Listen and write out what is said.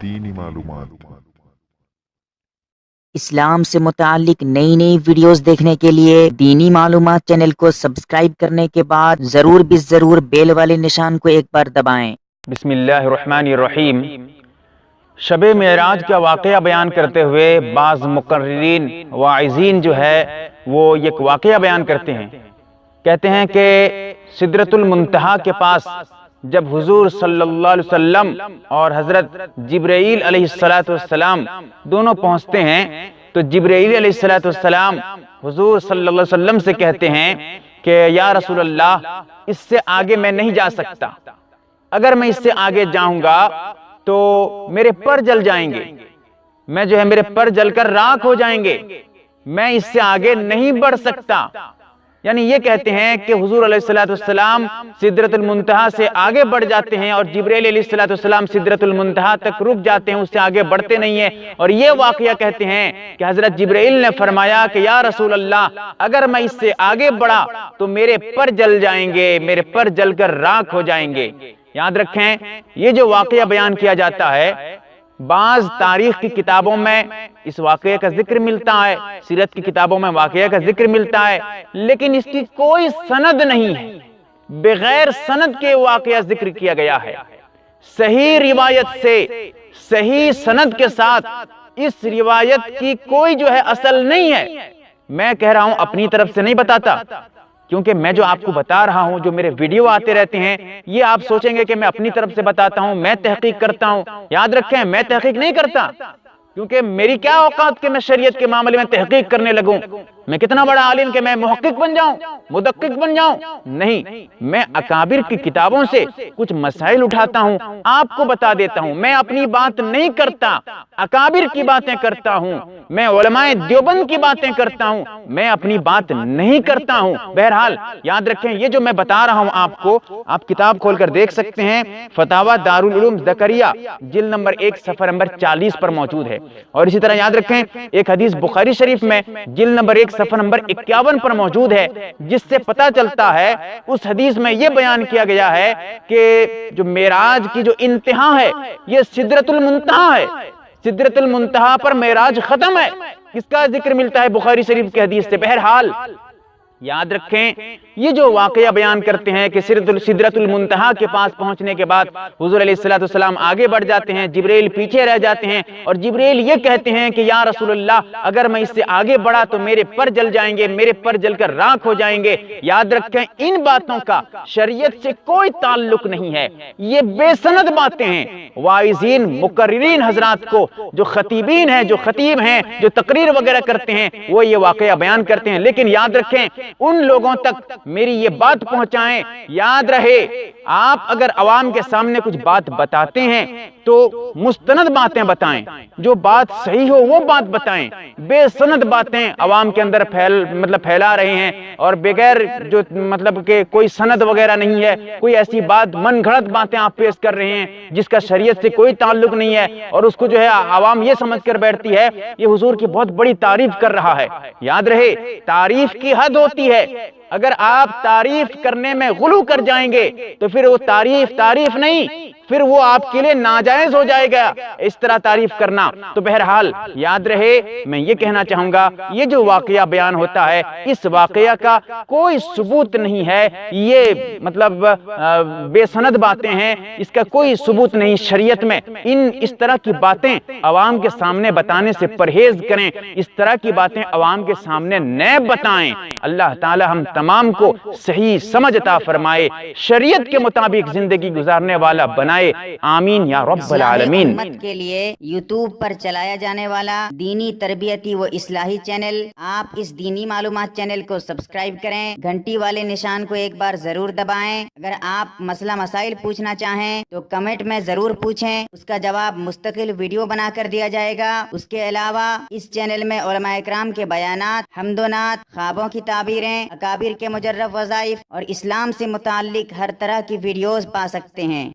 دینی معلومات۔ اسلام سے متعلق نئی نئی ویڈیوز دیکھنے کے لیے دینی معلومات چینل کو سبسکرائب کرنے کے بعد ضرور بیل والے نشان کو ایک بار دبائیں۔ بسم اللہ الرحمن الرحیم۔ شب معراج کا واقعہ بیان کرتے ہوئے بعض مقررین واعظین جو ہے وہ ایک واقعہ بیان کرتے ہیں، کہتے ہیں کہ سدرۃ المنتہا کے پاس جب حضور صلی اللہ علیہ وسلم اور حضرت جبرائیل علیہ السلام دونوں پہنچتے ہیں تو جبرائیل علیہ السلام حضور صلی اللہ علیہ وسلم سے کہتے ہیں کہ یا رسول اللہ، اس سے آگے میں نہیں جا سکتا، اگر میں اس سے آگے جاؤں گا تو میرے پر جل جائیں گے، میرے پر جل کر راکھ ہو جائیں گے، میں اس سے آگے نہیں بڑھ سکتا۔ یعنی یہ کہتے ہیں کہ حضور علیہ السلام سدرۃ المنتہا سے آگے بڑھ جاتے ہیں اور جبرائیل علیہ السلام سدرۃ المنتہا تک رک جاتے ہیں، اس سے آگے بڑھتے نہیں ہیں۔ اور یہ واقعہ کہتے ہیں کہ حضرت جبرائیل نے فرمایا کہ یا رسول اللہ، اگر میں اس سے آگے بڑھا تو میرے پر جل جائیں گے، میرے پر جل کر راکھ ہو جائیں گے۔ یاد رکھیں، یہ جو واقعہ بیان کیا جاتا ہے، بعض تاریخ کی کتابوں میں اس واقعے کا ذکر ملتا ہے، سیرت کی کتابوں میں واقعے کا ذکر ملتا ہے، لیکن اس کی کوئی سند نہیں ہے، بغیر سند کے واقعہ ذکر کیا گیا ہے۔ صحیح روایت سے، صحیح سند کے ساتھ اس روایت کی کوئی جو ہے اصل نہیں ہے۔ میں کہہ رہا ہوں، اپنی طرف سے نہیں بتاتا، کیونکہ میں جو آپ کو بتا رہا ہوں، جو میرے ویڈیو آتے رہتے ہیں، یہ آپ سوچیں گے کہ میں اپنی طرف سے بتاتا ہوں، میں تحقیق کرتا ہوں۔ یاد رکھیں، میں تحقیق نہیں کرتا، کیونکہ میری کیا اوقات کہ میں شریعت کے معاملے میں تحقیق کرنے لگوں۔ میں کتنا بڑا عالم کہ میں محقق بن جاؤں، مدقق بن جاؤں؟ نہیں، میں اکابر کی کتابوں سے کچھ مسائل اٹھاتا ہوں، آپ کو بتا دیتا ہوں۔ میں اپنی بات نہیں کرتا، اکابر کی باتیں کرتا ہوں، میں علماء دیوبند کی باتیں کرتا ہوں، میں اپنی بات نہیں کرتا ہوں۔ بہرحال یاد رکھیں، یہ جو میں بتا رہا ہوں آپ کو، آپ کتاب کھول کر دیکھ سکتے ہیں، فتاوی دارالعلوم زکریا جلد نمبر 1 صفحہ نمبر 40 پر موجود ہے۔ اور اسی طرح یاد رکھیں، ایک حدیث بخاری شریف میں جلد نمبر 1 صفحہ نمبر 51 پر موجود ہے، جس سے پتہ چلتا ہے، اس حدیث میں یہ بیان کیا گیا ہے کہ جو معراج کی جو انتہا ہے، یہ سدرۃ المنتہا ہے۔ سدرۃ المنتہا پر معراج ختم ہے، اس کا ذکر ملتا ہے بخاری شریف کی حدیث سے۔ بہرحال یاد رکھیں، یہ جو واقعہ بیان کرتے ہیں کہ سدرۃ المنتہا کے پاس پہنچنے کے بعد حضور علیہ السلام آگے بڑھ جاتے ہیں، جبرائیل پیچھے رہ جاتے ہیں، اور جبرائیل یہ کہتے ہیں کہ یا رسول اللہ، اگر میں اس سے آگے بڑھا تو میرے پر جل جائیں گے، میرے پر جل کر راکھ ہو جائیں گے۔ یاد رکھیں، ان باتوں کا شریعت سے کوئی تعلق نہیں ہے، یہ بے سند باتیں ہیں۔ واعظین، مقررین حضرات کو، جو خطیبین ہیں، جو خطیب ہیں، جو تقریر وغیرہ کرتے ہیں، وہ یہ واقعہ بیان کرتے ہیں، لیکن یاد رکھیں، ان لوگوں تک میری یہ بات پہنچائیں۔ یاد رہے، آپ اگر عوام کے سامنے کچھ بات بتاتے ہیں تو مستند باتیں بتائیں، جو بات صحیح ہو وہ بات بتائیں۔ بے سند باتیں عوام کے اندر پھیلا رہے ہیں، اور بغیر جو کہ کوئی سند وغیرہ نہیں ہے، کوئی ایسی بات من گھڑت باتیں آپ پیش کر رہے ہیں جس کا شریعت سے کوئی تعلق نہیں ہے، اور اس کو جو ہے عوام یہ سمجھ کر بیٹھتی ہے یہ حضور کی بہت بڑی تعریف کر رہا ہے۔ یاد رہے، تعریف کی حد ہوتی ہے، اگر آپ تعریف کرنے میں غلو کر جائیں گے تو پھر وہ تعریف نہیں، پھر وہ آپ کے لیے ناجائز ہو جائے گا اس طرح تعریف کرنا۔ تو بہرحال یاد رہے، میں یہ کہنا چاہوں گا، یہ جو واقعہ بیان ہوتا ہے، اس واقعہ کا کوئی ثبوت نہیں ہے، یہ بے سند باتیں ہیں، اس کا کوئی ثبوت نہیں شریعت میں۔ اس طرح کی باتیں عوام کے سامنے بتانے سے پرہیز کریں، اس طرح کی باتیں عوام کے سامنے نہ بتائیں۔ اللہ تعالی ہم تمام کو صحیح سمجھ عطا فرمائے، شریعت کے مطابق زندگی گزارنے والا بنائے، آمین یا رب العالمین۔ امت کے لیے یوٹیوب پر چلایا جانے والا دینی تربیتی و اصلاحی چینل، آپ اس دینی معلومات چینل کو سبسکرائب کریں، گھنٹی والے نشان کو ایک بار ضرور دبائیں۔ اگر آپ مسئلہ مسائل پوچھنا چاہیں تو کمنٹ میں ضرور پوچھیں، اس کا جواب مستقل ویڈیو بنا کر دیا جائے گا۔ اس کے علاوہ اس چینل میں علماء اکرام کے بیانات، حمد و نعت، خوابوں کی تعبیریں، اکابر کے مجرب وظائف اور اسلام سے متعلق ہر طرح کی ویڈیوز پا سکتے ہیں۔